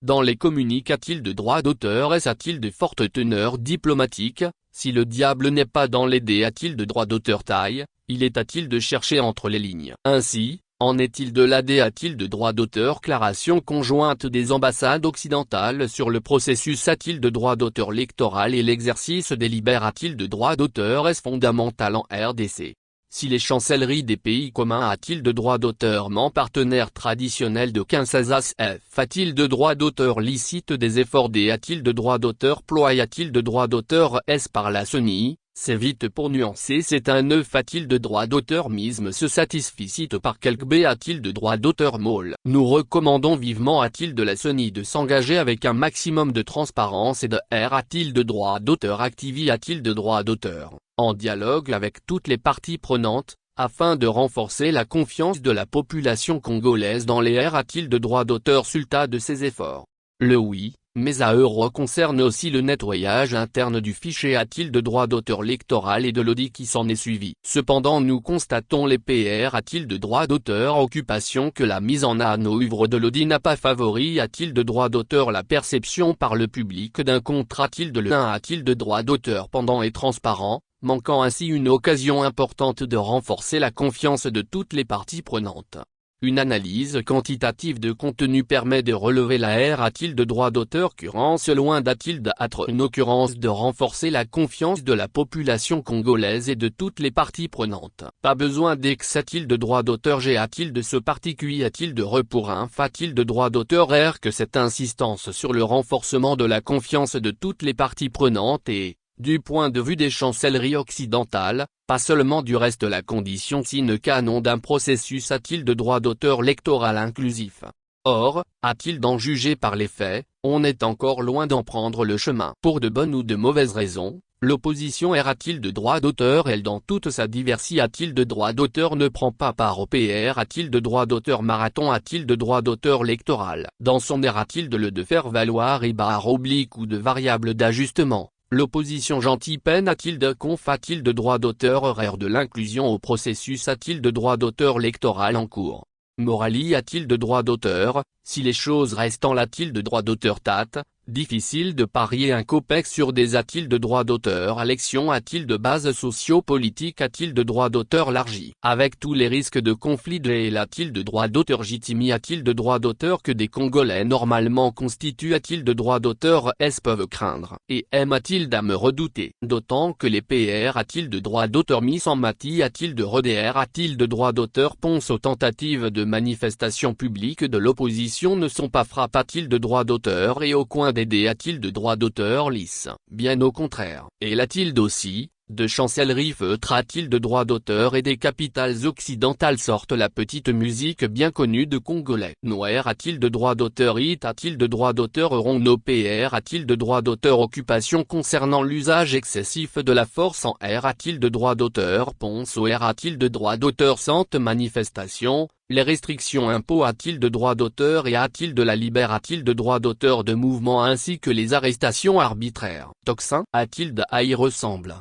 Dans les communiques a-t-il de droit d'auteur et a-t-il de forte teneur diplomatique? Si le diable n'est pas dans les dés a-t-il de droit d'auteur taille, il est a-t-il de chercher entre les lignes. Ainsi, en est-il de l'AD a-t-il de droit d'auteur? Déclaration conjointe des ambassades occidentales sur le processus a-t-il de droit d'auteur électoral et l'exercice des libères a-t-il de droit d'auteur est-ce fondamental en RDC? Si les chancelleries des pays communs a-t-il de droit d'auteur partenaire traditionnel de Kinshasa a-t-il de droit d'auteur licite des efforts des a-t-il de droit d'auteur ploie a-t-il de droit d'auteur est-ce par la CENI? C'est vite pour nuancer c'est un œuf a-t-il de droit d'auteur misme se satisfit cite par quelque B a-t-il de droit d'auteur molle. Nous recommandons vivement a-t-il de la CENI de s'engager avec un maximum de transparence et de R a-t-il de droit d'auteur activi a-t-il de droit d'auteur, en dialogue avec toutes les parties prenantes, afin de renforcer la confiance de la population congolaise dans les R a-t-il de droit d'auteur sulta de ses efforts. Le oui, mais à euro concerne aussi le nettoyage interne du fichier a-t-il de droit d'auteur électoral et de l'audit qui s'en est suivi. Cependant nous constatons les PR a-t-il de droit d'auteur occupation que la mise en œuvre de l'audit n'a pas favori a-t-il de droit d'auteur la perception par le public d'un contrat a-t-il de l'un a-t-il de droit d'auteur pendant et transparent, manquant ainsi une occasion importante de renforcer la confiance de toutes les parties prenantes. Une analyse quantitative de contenu permet de relever la R a-t-il de droit d'auteur occurrence loin d'a-t-il d'être une occurrence de renforcer la confiance de la population congolaise et de toutes les parties prenantes. Pas besoin d'ex a-t-il de droit d'auteur G a-t-il de ce particulier a-t-il de pour inf a-t-il de droit d'auteur R que cette insistance sur le renforcement de la confiance de toutes les parties prenantes et, du point de vue des chancelleries occidentales, pas seulement du reste la condition sine qua non d'un processus a-t-il de droit d'auteur électoral inclusif. Or, a-t-il d'en juger par les faits, on est encore loin d'en prendre le chemin. Pour de bonnes ou de mauvaises raisons, l'opposition a-t-il de droit d'auteur elle dans toute sa diversité a-t-il de droit d'auteur ne prend pas part au PR a-t-il de droit d'auteur marathon a-t-il de droit d'auteur électoral. Dans son a-t-il de le de faire valoir et barre oblique ou de variable d'ajustement. L'opposition gentille peine a-t-il de conf a-t-il de droit d'auteur horaire de l'inclusion au processus a-t-il de droit d'auteur électoral en cours. Morali a-t-il de droit d'auteur, si les choses restent en a-t-il de droit d'auteur tat, difficile de parier un copex sur des a-t-il de droit d'auteur élection a-t-il de base socio-politique a-t-il de droit d'auteur largi. Avec tous les risques de conflit de a-t-il de droit d'auteur légitime a-t-il de droit d'auteur que des Congolais normalement constituent a-t-il de droit d'auteur s peuvent craindre. Et a-t-il d'à me redouter. D'autant que les PR a-t-il de droit d'auteur mis en mati a-t-il de redr a-t-il de droit d'auteur ponce aux tentatives de manifestation publique de l'opposition ne sont pas frappes a-t-il de droit d'auteur et au coin des a-t-il de droit d'auteur lisse. Bien au contraire. Et l'a-t-il d'aussi, de chancellerie feutre a-t-il de droit d'auteur et des capitales occidentales sortent la petite musique bien connue de Congolais. Noir a-t-il de droit d'auteur it a-t-il de droit d'auteur rond nos PR a-t-il de droit d'auteur occupation concernant l'usage excessif de la force en R a-t-il de droit d'auteur ponce au R a-t-il de droit d'auteur sente manifestation. Les restrictions impôts a-t-il de droit d'auteur et a-t-il de la libère a-t-il de droit d'auteur de mouvement ainsi que les arrestations arbitraires. Tocsin a-t-il de y ressemble.